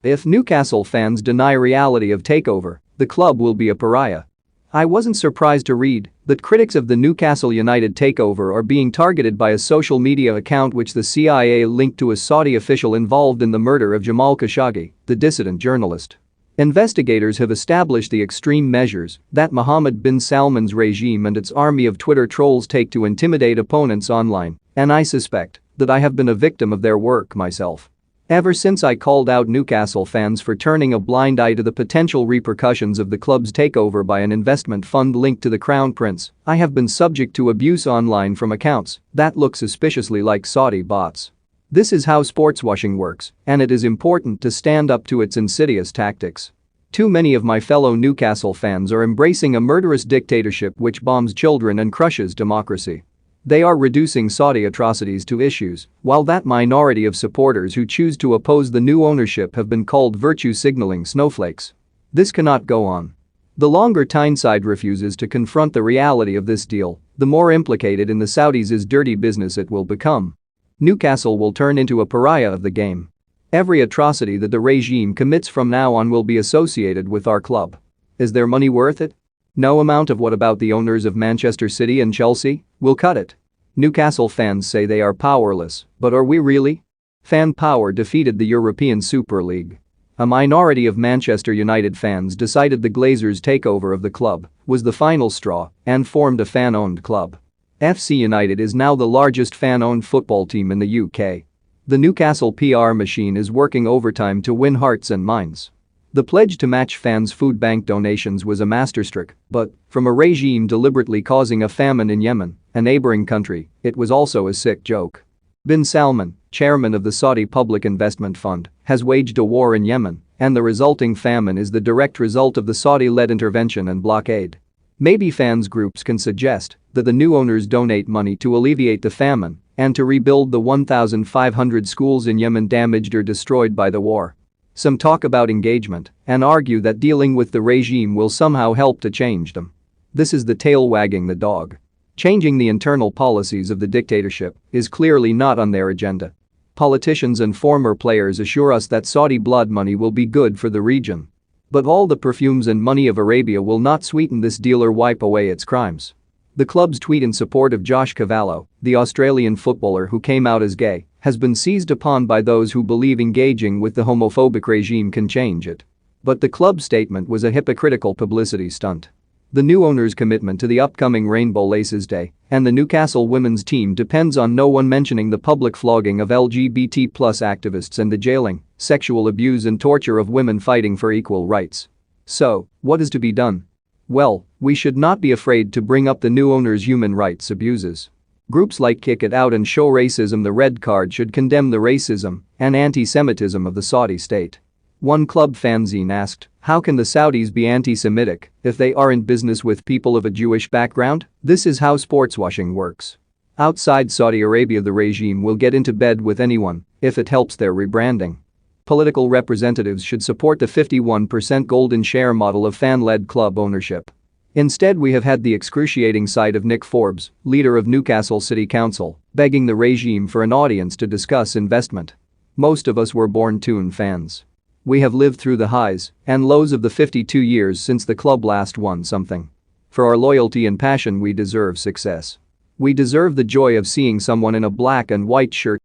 If Newcastle fans deny reality of takeover, the club will be a pariah. I wasn't surprised to read that critics of the Newcastle United takeover are being targeted by a social media account which the CIA linked to a Saudi official involved in the murder of Jamal Khashoggi, the dissident journalist. Investigators have established the extreme measures that Mohammed bin Salman's regime and its army of Twitter trolls take to intimidate opponents online, and I suspect that I have been a victim of their work myself. Ever since I called out Newcastle fans for turning a blind eye to the potential repercussions of the club's takeover by an investment fund linked to the Crown Prince, I have been subject to abuse online from accounts that look suspiciously like Saudi bots. This is how sportswashing works, and it is important to stand up to its insidious tactics. Too many of my fellow Newcastle fans are embracing a murderous dictatorship which bombs children and crushes democracy. They are reducing Saudi atrocities to issues, while that minority of supporters who choose to oppose the new ownership have been called virtue-signaling snowflakes. This cannot go on. The longer Tyneside refuses to confront the reality of this deal, the more implicated in the Saudis' dirty business it will become. Newcastle will turn into a pariah of the game. Every atrocity that the regime commits from now on will be associated with our club. Is their money worth it? No amount of what about the owners of Manchester City and Chelsea will cut it. Newcastle fans say they are powerless, but are we really? Fan power defeated the European Super League. A minority of Manchester United fans decided the Glazers' takeover of the club was the final straw and formed a fan-owned club. FC United is now the largest fan-owned football team in the UK. The Newcastle PR machine is working overtime to win hearts and minds. The pledge to match fans' food bank donations was a masterstroke, but, from a regime deliberately causing a famine in Yemen, a neighboring country, it was also a sick joke. Bin Salman, chairman of the Saudi Public Investment Fund, has waged a war in Yemen, and the resulting famine is the direct result of the Saudi-led intervention and blockade. Maybe fans groups can suggest that the new owners donate money to alleviate the famine and to rebuild the 1,500 schools in Yemen damaged or destroyed by the war. Some talk about engagement and argue that dealing with the regime will somehow help to change them. This is the tail wagging the dog. Changing the internal policies of the dictatorship is clearly not on their agenda. Politicians and former players assure us that Saudi blood money will be good for the region. But all the perfumes and money of Arabia will not sweeten this deal or wipe away its crimes. The club's tweet in support of Josh Cavallo, the Australian footballer who came out as gay, has been seized upon by those who believe engaging with the homophobic regime can change it. But the club's statement was a hypocritical publicity stunt. The new owner's commitment to the upcoming Rainbow Laces Day and the Newcastle women's team depends on no one mentioning the public flogging of LGBT+ activists and the jailing, sexual abuse and torture of women fighting for equal rights. So, what is to be done? Well, we should not be afraid to bring up the new owner's human rights abuses. Groups like Kick It Out and Show Racism the Red Card should condemn the racism and anti-Semitism of the Saudi state. One club fanzine asked, how can the Saudis be anti-Semitic if they aren't business with people of a Jewish background? This is how sportswashing works. Outside Saudi Arabia, the regime will get into bed with anyone if it helps their rebranding. Political representatives should support the 51% golden share model of fan-led club ownership. Instead, we have had the excruciating sight of Nick Forbes, leader of Newcastle City Council, begging the regime for an audience to discuss investment. Most of us were born Toon fans. We have lived through the highs and lows of the 52 years since the club last won something. For our loyalty and passion, we deserve success. We deserve the joy of seeing someone in a black and white shirt